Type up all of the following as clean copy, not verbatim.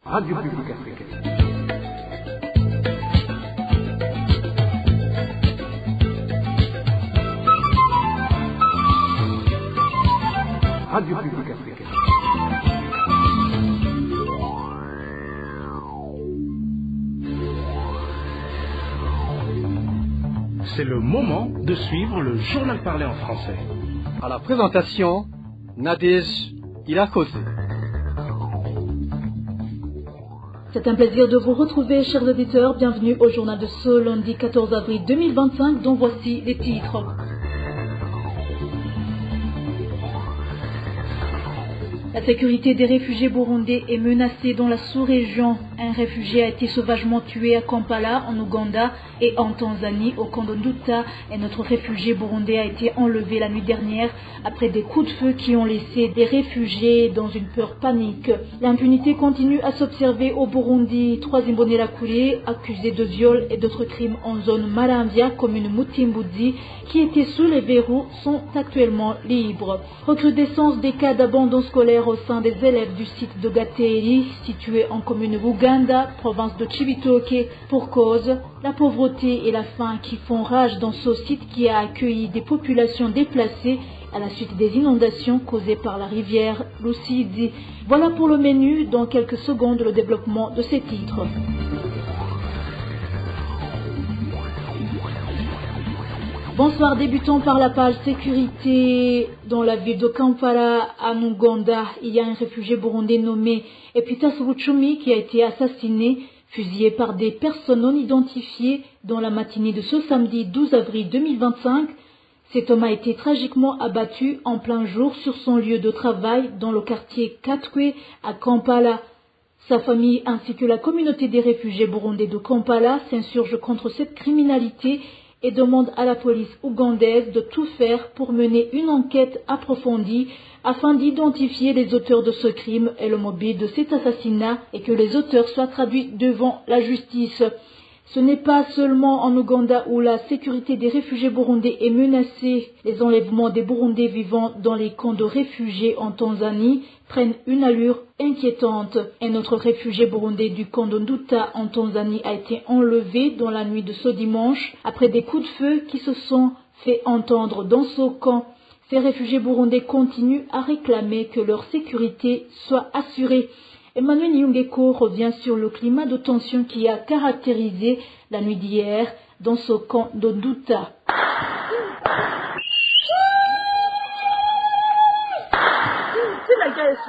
Radio Publique Africaine. Radio Publique Africaine. C'est le moment de suivre le journal parlé en français. À la présentation, Nadège Ilakose. C'est un plaisir de vous retrouver, chers auditeurs. Bienvenue au journal de ce lundi 14 avril 2025, dont voici les titres. La sécurité des réfugiés burundais est menacée dans la sous-région. Un réfugié a été sauvagement tué à Kampala, en Ouganda, et en Tanzanie, au camp de Nduta. Un autre réfugié burundais a été enlevé la nuit dernière après des coups de feu qui ont laissé des réfugiés dans une peur panique. L'impunité continue à s'observer au Burundi. 3 Imbonerakure accusés de viol et d'autres crimes en zone Maramvya, commune Mutimbuzi, qui étaient sous les verrous, sont actuellement libres. Recrudescence des cas d'abandon scolaire au sein des élèves du site de Gateri, situé en commune Buganda, province de Cibitoke, pour cause la pauvreté et la faim qui font rage dans ce site qui a accueilli des populations déplacées à la suite des inondations causées par la rivière Lusidi. Voilà pour le menu, dans quelques secondes le développement de ces titres. Bonsoir, débutons par la page sécurité. Dans la ville de Kampala, en Ouganda, il y a un réfugié burundais nommé Epitas Buchumi qui a été assassiné, fusillé par des personnes non identifiées dans la matinée de ce samedi 12 avril 2025. Cet homme a été tragiquement abattu en plein jour sur son lieu de travail dans le quartier Katwe à Kampala. Sa famille ainsi que la communauté des réfugiés burundais de Kampala s'insurgent contre cette criminalité et demande à la police ougandaise de tout faire pour mener une enquête approfondie afin d'identifier les auteurs de ce crime et le mobile de cet assassinat et que les auteurs soient traduits devant la justice. Ce n'est pas seulement en Ouganda où la sécurité des réfugiés burundais est menacée. Les enlèvements des Burundais vivant dans les camps de réfugiés en Tanzanie prennent une allure inquiétante. Un autre réfugié burundais du camp de Nduta en Tanzanie a été enlevé dans la nuit de ce dimanche après des coups de feu qui se sont fait entendre dans ce camp. Ces réfugiés burundais continuent à réclamer que leur sécurité soit assurée. Emmanuel Nyungeko revient sur le climat de tension qui a caractérisé la nuit d'hier dans ce camp de Nduta.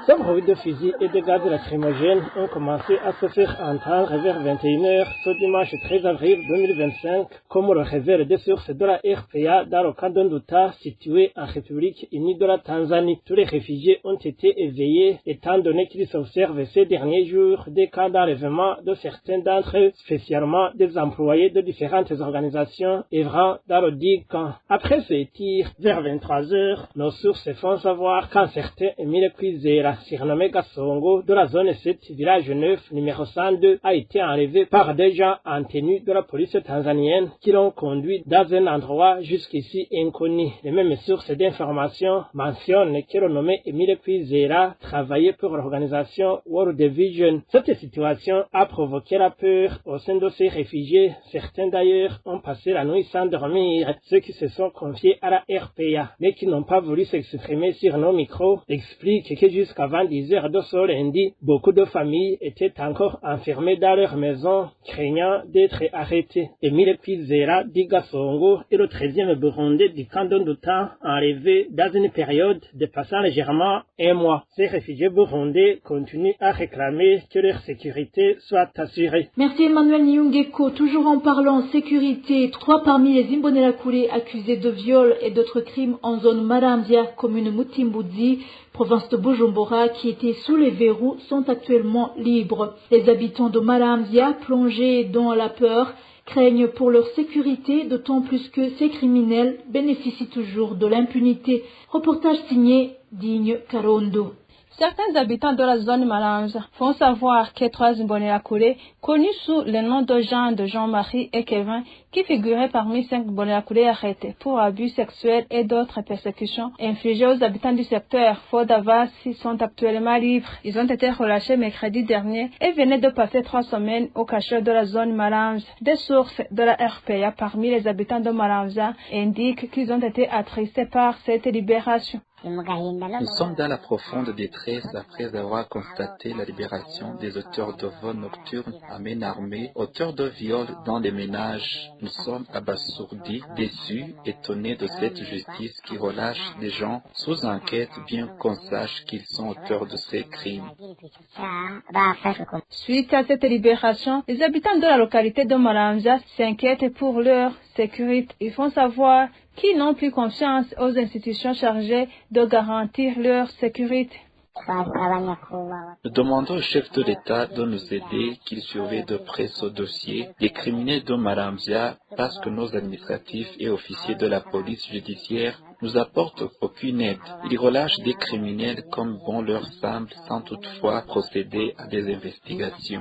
Des bruits de fusils et de gaz lacrymogènes ont commencé à se faire entendre vers 21h ce dimanche 13 avril 2025, comme le révèlent des sources de la RPA dans le camp de Nduta situé en République unie de la Tanzanie. Tous les réfugiés ont été éveillés étant donné qu'ils s'observent ces derniers jours des cas d'enlèvement de certains d'entre eux, spécialement des employés de différentes organisations œuvrant dans le dit camp. Après ces tirs, vers 23h, nos sources font savoir qu'un certain Emile Kwizera, surnommé Gasongo, de la zone 7, village 9, numéro 102, a été enlevé par des gens en tenue de la police tanzanienne qui l'ont conduit dans un endroit jusqu'ici inconnu. Les mêmes sources d'information mentionnent que le nommé Emile Kwizera travaillait pour l'organisation World Vision. Cette situation a provoqué la peur au sein de ces réfugiés. Certains d'ailleurs ont passé la nuit sans dormir, ceux qui se sont confiés à la RPA, mais qui n'ont pas voulu s'exprimer sur nos micros, expliquent que jusqu'avant 10h de ce lundi, beaucoup de familles étaient encore enfermées dans leur maison, craignant d'être arrêtées. Emile Kwizera Digasongo est le 13e Burundais du camp de Nduta, enlevé dans une période dépassant légèrement un mois. Ces réfugiés burundais continuent à réclamer que leur sécurité soit assurée. Merci Emmanuel Nyungeko. Toujours en parlant sécurité, 3 parmi les Imbonerakure accusés de viol et d'autres crimes en zone Maramvya, commune Mutimbuzi, province de Bujumbura, qui étaient sous les verrous, sont actuellement libres. Les habitants de Maramvya, plongés dans la peur, craignent pour leur sécurité, d'autant plus que ces criminels bénéficient toujours de l'impunité. Reportage signé Digne Karondo. Certains habitants de la zone Malanza font savoir que 3 Imbonerakure, connus sous le nom de Jean-Marie et Kevin, qui figuraient parmi 5 Imbonerakure arrêtés pour abus sexuels et d'autres persécutions infligées aux habitants du secteur Fodavasi sont actuellement libres. Ils ont été relâchés mercredi dernier et venaient de passer 3 semaines au cachot de la zone Malanza. Des sources de la RPA parmi les habitants de Malanza indiquent qu'ils ont été attristés par cette libération. Nous sommes dans la profonde détresse après avoir constaté la libération des auteurs de vols nocturnes à main armée, auteurs de viols dans les ménages. Nous sommes abasourdis, déçus, étonnés de cette justice qui relâche des gens sous enquête bien qu'on sache qu'ils sont auteurs de ces crimes. Suite à cette libération, les habitants de la localité de Malanza s'inquiètent pour leur sécurité. Ils font savoir qu'ils n'ont plus confiance aux institutions chargées de garantir leur sécurité. Nous demandons au chef de l'État de nous aider, qu'il surveille de près ce dossier des criminels de Malanza parce que nos administratifs et officiers de la police judiciaire nous apportent aucune aide. Ils relâchent des criminels comme bon leur semble sans toutefois procéder à des investigations.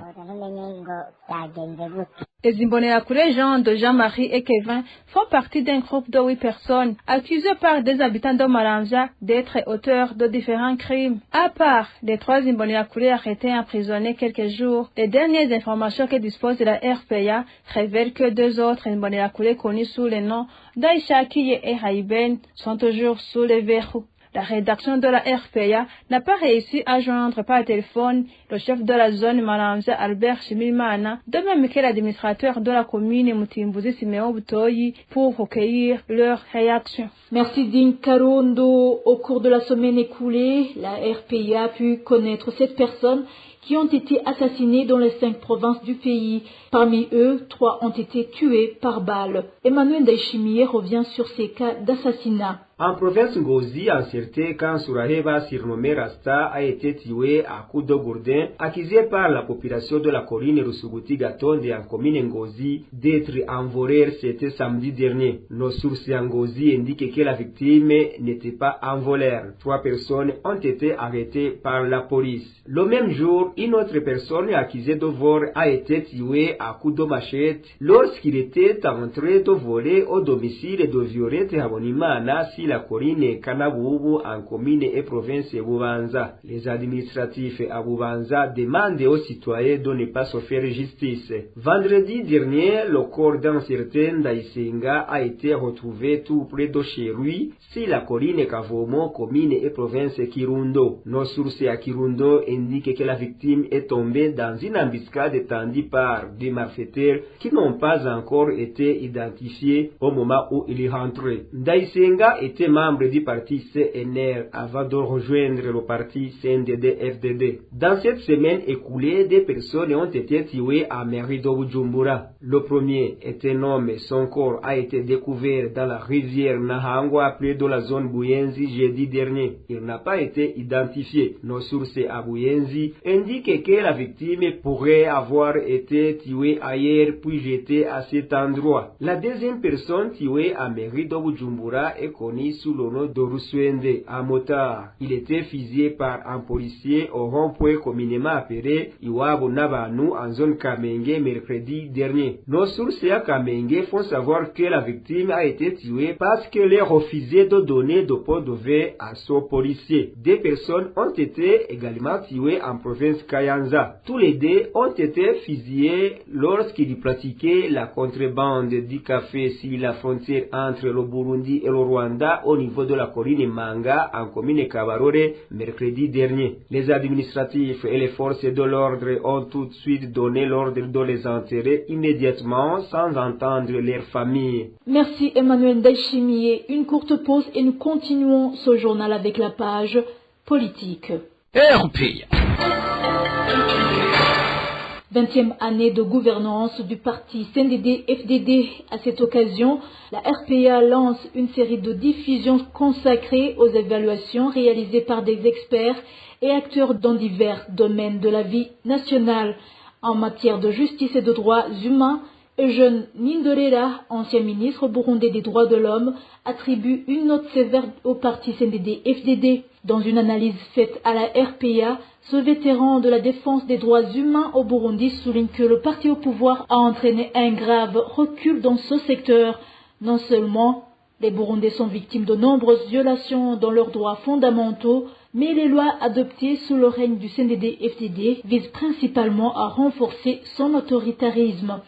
Les Imbonerakure Jean-Marie et Kevin font partie d'un groupe de 8 personnes accusées par des habitants de Malanza d'être auteurs de différents crimes. À part les 3 Imbonerakure arrêtés et emprisonnés quelques jours, les dernières informations que dispose la RPA révèlent que 2 autres Imbonerakure connus sous les noms d'Aïcha Kiye et Haïben sont toujours sous les verrous. La rédaction de la RPA n'a pas réussi à joindre par téléphone le chef de la zone Malanza, Albert Shimimana, de même que l'administrateur de la commune Mutimbuzi Siméon Butoyi pour recueillir leur réaction. Merci Din Karondo. Au cours de la semaine écoulée, la RPA a pu connaître 7 personnes qui ont été assassinés dans les 5 provinces du pays. Parmi eux, 3 ont été tués par balle. Emmanuel Daishimiye revient sur ces cas d'assassinat. En province Ngozi, un certain Kansuraheba surnommé Rasta a été tué à coups de gourdin, accusé par la population de la colline Rusuguti Gatonde en commune Ngozi d'être un voleur. C'était samedi dernier. Nos sources en Ngozi indiquent que la victime n'était pas un voleur. 3 personnes ont été arrêtées par la police. Le même jour, une autre personne accusée de vol a été tuée à coups de machette lorsqu'il était en train de voler au domicile de Violette Habonimana si la colline Kanabubu en commune et province Bubanza. Les administratifs à Bubanza demandent aux citoyens de ne pas se faire justice. Vendredi dernier, le corps d'un certain Daïsenga a été retrouvé tout près de chez lui, si la colline Kavomo, commune et province Kirundo. Nos sources à Kirundo indiquent que la victime est tombée dans une embuscade tendue par des malfaiteurs qui n'ont pas encore été identifiés au moment où il est rentré. Daïsenga était membre du parti CNR avant de rejoindre le parti CNDD-FDD. Dans cette semaine écoulée, des personnes ont été tuées à mairie de Bujumbura. Le premier est un homme, son corps a été découvert dans la rivière Nahangwa près de la zone Buyenzi jeudi dernier. Il n'a pas été identifié. Nos sources à Buyenzi indiquent que la victime pourrait avoir été tuée ailleurs puis jetée à cet endroit. La deuxième personne tuée à mairie de Bujumbura est connue sous le nom de Ruswende, un motard. Il était fusillé par un policier au rond-point communément appelé Iwabo Nabanu en zone Kamenge mercredi dernier. Nos sources à Kamenge font savoir que la victime a été tuée parce qu'elle a refusé de donner de pot de verre à son policier. Des personnes ont été également tuées en province Kayanza. Tous les 2 ont été fusillés lorsqu'ils pratiquaient la contrebande du café sur la frontière entre le Burundi et le Rwanda au niveau de la colline Manga en commune Kabarore mercredi dernier. Les administratifs et les forces de l'ordre ont tout de suite donné l'ordre de les enterrer immédiatement sans entendre leurs familles. Merci Emmanuel Daishimiye. Une courte pause et nous continuons ce journal avec la page politique. RPA. 20e année de gouvernance du parti CNDD-FDD. À cette occasion, la RPA lance une série de diffusions consacrées aux évaluations réalisées par des experts et acteurs dans divers domaines de la vie nationale. En matière de justice et de droits humains, Eugène Nindorera, ancien ministre burundais des droits de l'homme, attribue une note sévère au parti CNDD-FDD. Dans une analyse faite à la RPA, ce vétéran de la défense des droits humains au Burundi souligne que le parti au pouvoir a entraîné un grave recul dans ce secteur. Non seulement les Burundais sont victimes de nombreuses violations dans leurs droits fondamentaux, mais les lois adoptées sous le règne du CNDD-FDD visent principalement à renforcer son autoritarisme.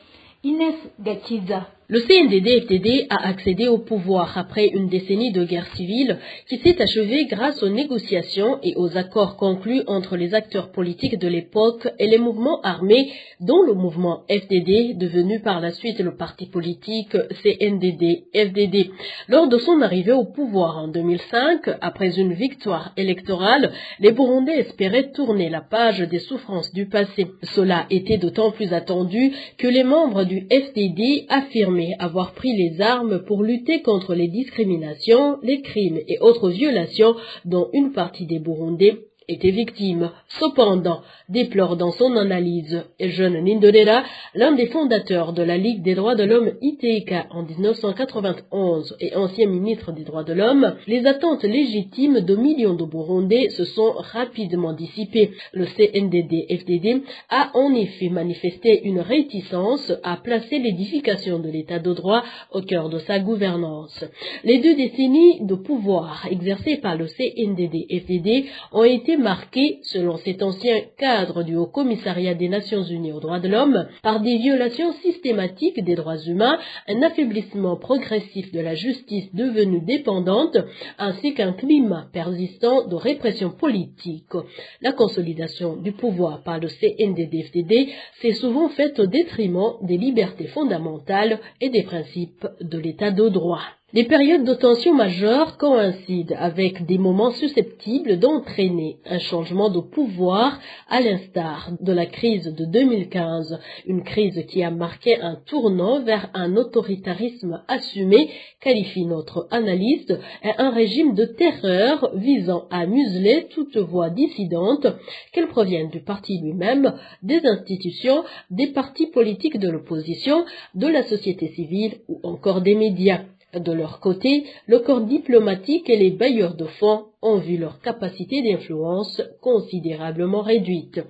Inès Gakiza. Le CNDD-FDD a accédé au pouvoir après une décennie de guerre civile qui s'est achevée grâce aux négociations et aux accords conclus entre les acteurs politiques de l'époque et les mouvements armés, dont le mouvement FDD, devenu par la suite le parti politique CNDD-FDD. Lors de son arrivée au pouvoir en 2005, après une victoire électorale, les Burundais espéraient tourner la page des souffrances du passé. Cela était d'autant plus attendu que les membres du FDD affirmaient avoir pris les armes pour lutter contre les discriminations, les crimes et autres violations dont une partie des Burundais était victime. Cependant, déplore dans son analyse Eugène Nindorera, l'un des fondateurs de la Ligue des droits de l'homme ITK en 1991 et ancien ministre des droits de l'homme, les attentes légitimes de millions de Burundais se sont rapidement dissipées. Le CNDD-FDD a en effet manifesté une réticence à placer l'édification de l'état de droit au cœur de sa gouvernance. Les 2 décennies de pouvoir exercées par le CNDD-FDD ont été marqué, selon cet ancien cadre du Haut Commissariat des Nations Unies aux droits de l'homme, par des violations systématiques des droits humains, un affaiblissement progressif de la justice devenue dépendante, ainsi qu'un climat persistant de répression politique. La consolidation du pouvoir par le CNDD-FDD s'est souvent faite au détriment des libertés fondamentales et des principes de l'état de droit. Les périodes de tension majeure coïncident avec des moments susceptibles d'entraîner un changement de pouvoir, à l'instar de la crise de 2015, une crise qui a marqué un tournant vers un autoritarisme assumé, qualifie notre analyste, et un régime de terreur visant à museler toute voix dissidente, qu'elle provienne du parti lui-même, des institutions, des partis politiques de l'opposition, de la société civile ou encore des médias. De leur côté, le corps diplomatique et les bailleurs de fonds ont vu leur capacité d'influence considérablement réduite.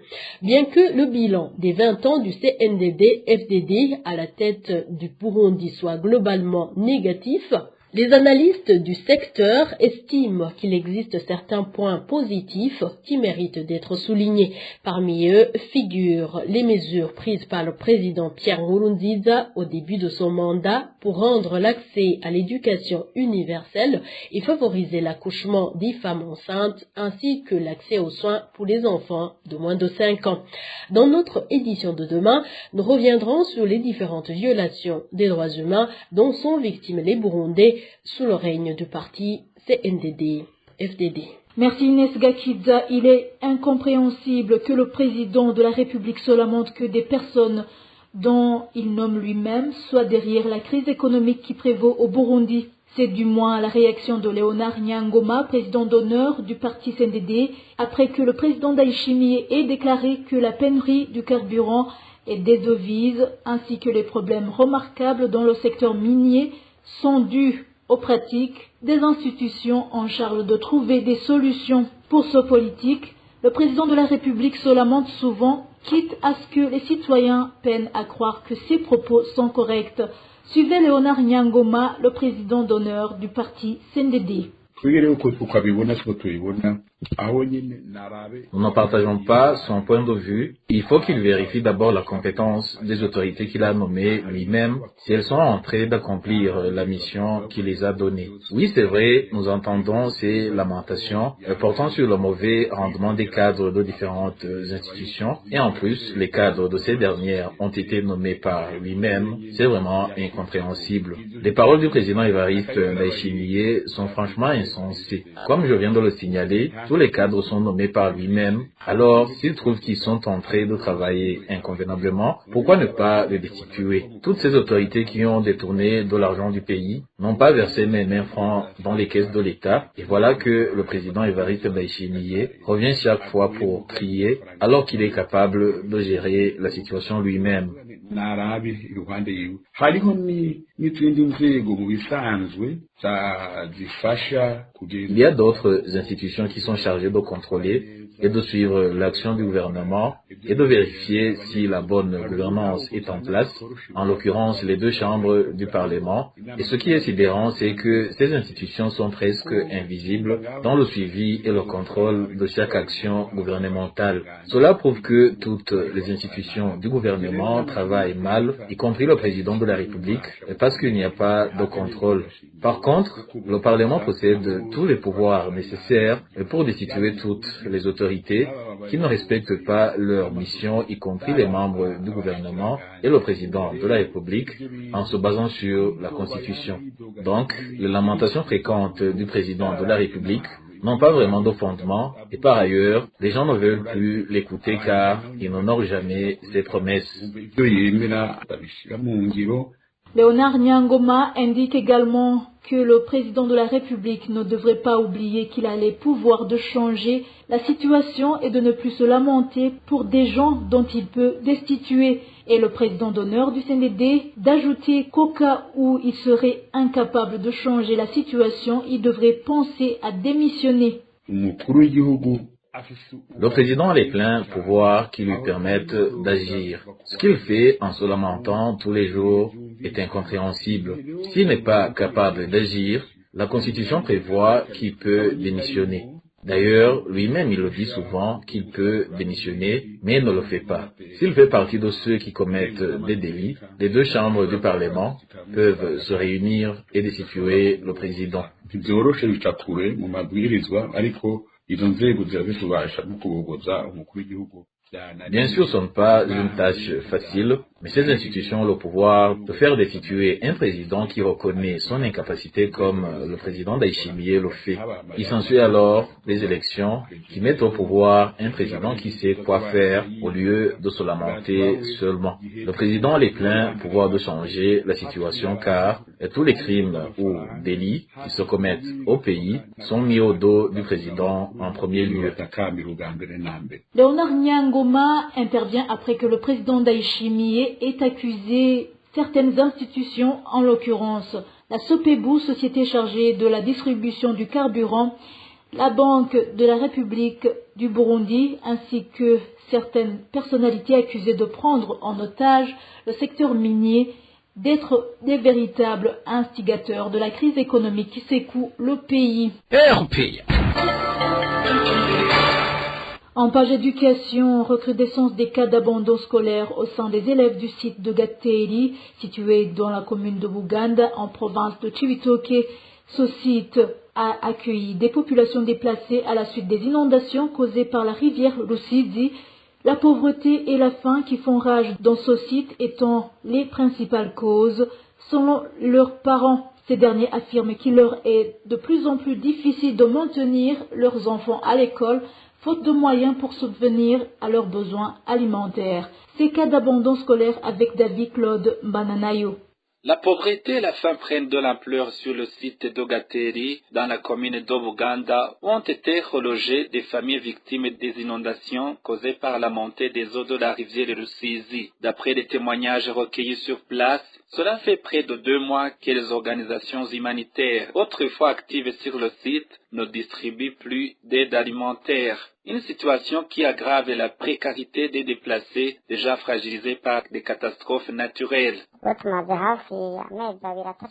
Bien que le bilan des 20 ans du CNDD-FDD à la tête du Burundi soit globalement négatif, les analystes du secteur estiment qu'il existe certains points positifs qui méritent d'être soulignés. Parmi eux figurent les mesures prises par le président Pierre Nkurunziza au début de son mandat pour rendre l'accès à l'éducation universelle et favoriser l'accouchement des femmes enceintes ainsi que l'accès aux soins pour les enfants de moins de 5 ans. Dans notre édition de demain, nous reviendrons sur les différentes violations des droits humains dont sont victimes les Burundais sous le règne du parti CNDD-FDD. Merci Inès Gakiza. Il est incompréhensible que le président de la République se lamente que des personnes dont il nomme lui-même soient derrière la crise économique qui prévaut au Burundi. C'est du moins la réaction de Léonard Nyangoma, président d'honneur du parti CNDD, après que le président Ndayishimiye ait déclaré que la pénurie du carburant et des devises, ainsi que les problèmes remarquables dans le secteur minier, sont dus aux pratiques des institutions en charge de trouver des solutions. Pour ce politique, le président de la République se lamente souvent, quitte à ce que les citoyens peinent à croire que ses propos sont corrects. Suivez Léonard Nyangoma, le président d'honneur du parti CNDD. Nous ne partageons pas son point de vue. Il faut qu'il vérifie d'abord la compétence des autorités qu'il a nommées lui-même, si elles sont en train d'accomplir la mission qu'il les a donnée. Oui, c'est vrai, nous entendons ces lamentations portant sur le mauvais rendement des cadres de différentes institutions, et en plus, les cadres de ces dernières ont été nommés par lui-même. C'est vraiment incompréhensible. Les paroles du président Évariste Ndayishimiye sont franchement insensées. Comme je viens de le signaler, tous les cadres sont nommés par lui-même. Alors, s'il trouve qu'ils sont en train de travailler inconvenablement, pourquoi ne pas le destituer? Toutes ces autorités qui ont détourné de l'argent du pays n'ont pas versé même un franc dans les caisses de l'État. Et voilà que le président Évariste Ndayishimiye revient chaque fois pour crier, alors qu'il est capable de gérer la situation lui-même. Il y a d'autres institutions qui sont chargées de contrôler et de suivre l'action du gouvernement et de vérifier si la bonne gouvernance est en place, en l'occurrence les deux chambres du Parlement. Et ce qui est sidérant, c'est que ces institutions sont presque invisibles dans le suivi et le contrôle de chaque action gouvernementale. Cela prouve que toutes les institutions du gouvernement travaillent mal, y compris le président de la République, parce qu'il n'y a pas de contrôle. Par contre, le Parlement possède tous les pouvoirs nécessaires pour destituer toutes les autorités qui ne respectent pas leur mission, y compris les membres du gouvernement et le président de la République, en se basant sur la Constitution. Donc, les lamentations fréquentes du président de la République n'ont pas vraiment de fondement, et par ailleurs, les gens ne veulent plus l'écouter car il n'honore jamais ses promesses. Léonard Nyangoma indique également que le président de la République ne devrait pas oublier qu'il a les pouvoirs de changer la situation et de ne plus se lamenter pour des gens dont il peut destituer. Et le président d'honneur du CNDD d'ajouter qu'au cas où il serait incapable de changer la situation, il devrait penser à démissionner. Le président a les pleins pouvoirs qui lui permettent d'agir. Ce qu'il fait en se lamentant tous les jours est incompréhensible. S'il n'est pas capable d'agir, la Constitution prévoit qu'il peut démissionner. D'ailleurs, lui-même, il le dit souvent qu'il peut démissionner, mais il ne le fait pas. S'il fait partie de ceux qui commettent des délits, les deux chambres du Parlement peuvent se réunir et destituer le président. Bien sûr, ce n'est pas une tâche facile, mais ces institutions ont le pouvoir de faire destituer un président qui reconnaît son incapacité comme le président Ndayishimiye le fait. Il s'ensuit alors des élections qui mettent au pouvoir un président qui sait quoi faire au lieu de se lamenter seulement. Le président a les pleins pouvoirs de changer la situation car tous les crimes ou délits qui se commettent au pays sont mis au dos du président en premier lieu. Léonard Nyangoma intervient après que le président Ndayishimiye ait accusé certaines institutions, en l'occurrence la Sopebu, société chargée de la distribution du carburant, la Banque de la République du Burundi, ainsi que certaines personnalités accusées de prendre en otage le secteur minier, d'être des véritables instigateurs de la crise économique qui secoue le pays. En page éducation, recrudescence des cas d'abandon scolaire au sein des élèves du site de Gateli, situé dans la commune de Buganda, en province de Cibitoke. Ce site a accueilli des populations déplacées à la suite des inondations causées par la rivière Rusizi. La pauvreté et la faim qui font rage dans ce site étant les principales causes. Selon leurs parents, ces derniers affirment qu'il leur est de plus en plus difficile de maintenir leurs enfants à l'école, faute de moyens pour subvenir à leurs besoins alimentaires. Ces cas d'abandon scolaire avec David Claude Bananayo. La pauvreté et la faim prennent de l'ampleur sur le site d'Ogateri, dans la commune d'Obuganda, où ont été relogées des familles victimes des inondations causées par la montée des eaux de la rivière Rusizi. D'après les témoignages recueillis sur place, cela fait près de 2 mois que les organisations humanitaires, autrefois actives sur le site, ne distribuent plus d'aide alimentaire. Une situation qui aggrave la précarité des déplacés déjà fragilisés par des catastrophes naturelles.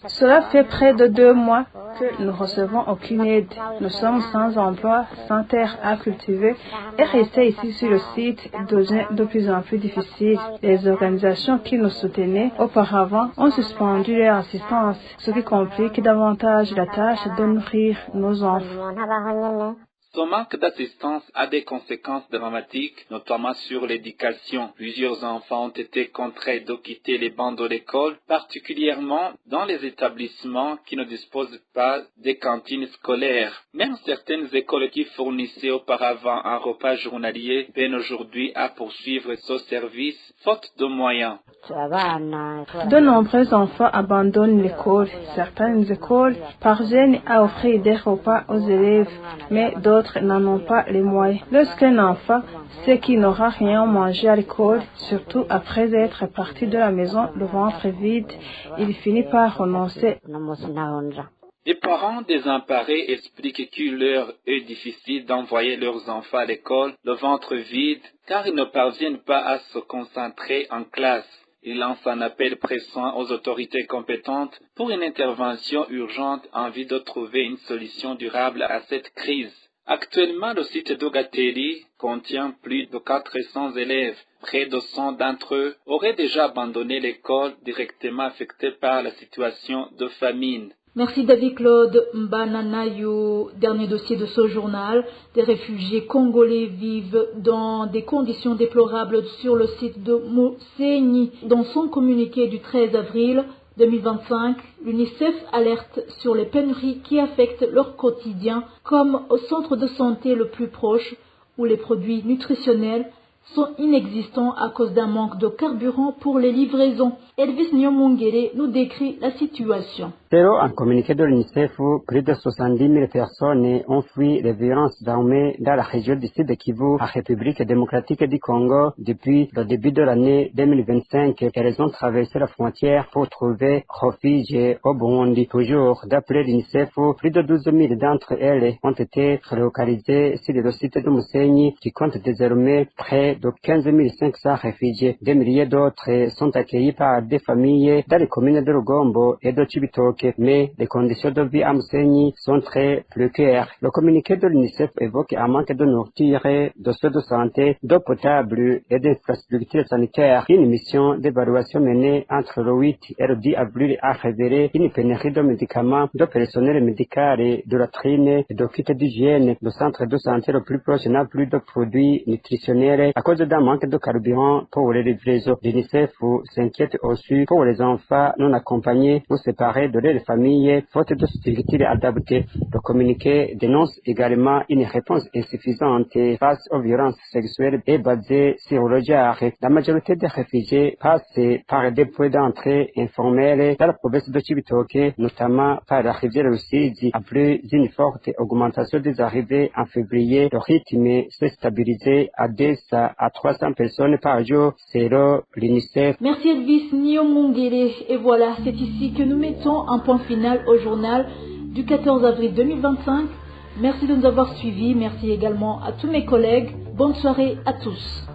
Cela fait près de 2 mois que nous recevons aucune aide. Nous sommes sans emploi, sans terre à cultiver et rester ici sur le site devient de plus en plus difficile. Les organisations qui nous soutenaient auparavant ont suspendu leur assistance, ce qui complique davantage la tâche de nourrir nos enfants. Ce manque d'assistance a des conséquences dramatiques, notamment sur l'éducation. Plusieurs enfants ont été contraints de quitter les bancs de l'école, particulièrement dans les établissements qui ne disposent pas des cantines scolaires. Même certaines écoles qui fournissaient auparavant un repas journalier peinent aujourd'hui à poursuivre ce service, faute de moyens. De nombreux enfants abandonnent l'école. Certaines écoles parviennent à offrir des repas aux élèves, mais d'autres n'en ont pas les moyens. Lorsqu'un enfant sait qu'il n'aura rien mangé à l'école, surtout après être parti de la maison le ventre vide, il finit par renoncer. Les parents désemparés expliquent qu'il leur est difficile d'envoyer leurs enfants à l'école le ventre vide car ils ne parviennent pas à se concentrer en classe. Ils lancent un appel pressant aux autorités compétentes pour une intervention urgente en vue de trouver une solution durable à cette crise. Actuellement, le site d'Ogateri contient plus de 400 élèves. Près de 100 d'entre eux auraient déjà abandonné l'école directement affectés par la situation de famine. Merci David-Claude Mbananayo. Dernier dossier de ce journal. Des réfugiés congolais vivent dans des conditions déplorables sur le site de Mousséni. Dans son communiqué du 13 avril 2025, l'UNICEF alerte sur les pénuries qui affectent leur quotidien, comme au centre de santé le plus proche, où les produits nutritionnels sont inexistants à cause d'un manque de carburant pour les livraisons. Elvis Nyomungere nous décrit la situation. Selon un communiqué de l'UNICEF, plus de 70 000 personnes ont fui les violences armées dans la région du Sud Kivu, en République démocratique du Congo, depuis le début de l'année 2025. Elles ont traversé la frontière pour trouver refuge au Burundi. Toujours d'après l'UNICEF, plus de 12 000 d'entre elles ont été relocalisées sur le site de Mousséni, qui compte désormais près de 15 500 réfugiés. Des milliers d'autres sont accueillis par des familles dans les communes de Rugombo et de Chibitoke. Mais les conditions de vie à Mousséni sont très précaires. Le communiqué de l'UNICEF évoque un manque de nourriture, de soins de santé, d'eau potable et d'infrastructures sanitaires. Une mission d'évaluation menée entre le 8 et le 10 avril a révélé une pénurie de médicaments, de personnel médical, de latrines et de kits d'hygiène. Le centre de santé le plus proche n'a plus de produits nutritionnels à cause d'un manque de carburant pour les livraisons. L'UNICEF s'inquiète aussi pour les enfants non accompagnés ou séparés de leurs familles, faute de structures adaptées. Le communiqué dénonce également une réponse insuffisante face aux violences sexuelles et basée sur le genre. La majorité des réfugiés passent par des points d'entrée informels dans la province de Chibitoke, notamment par la rivière Rusizi. Après une forte augmentation des arrivées en février, le rythme s'est stabilisé à 200 à 300 personnes par jour, selon l'UNICEF. Merci Elvis Nyomungere. Et voilà, c'est ici que nous mettons un point final au journal du 14 avril 2025. Merci de nous avoir suivis. Merci également à tous mes collègues. Bonne soirée à tous.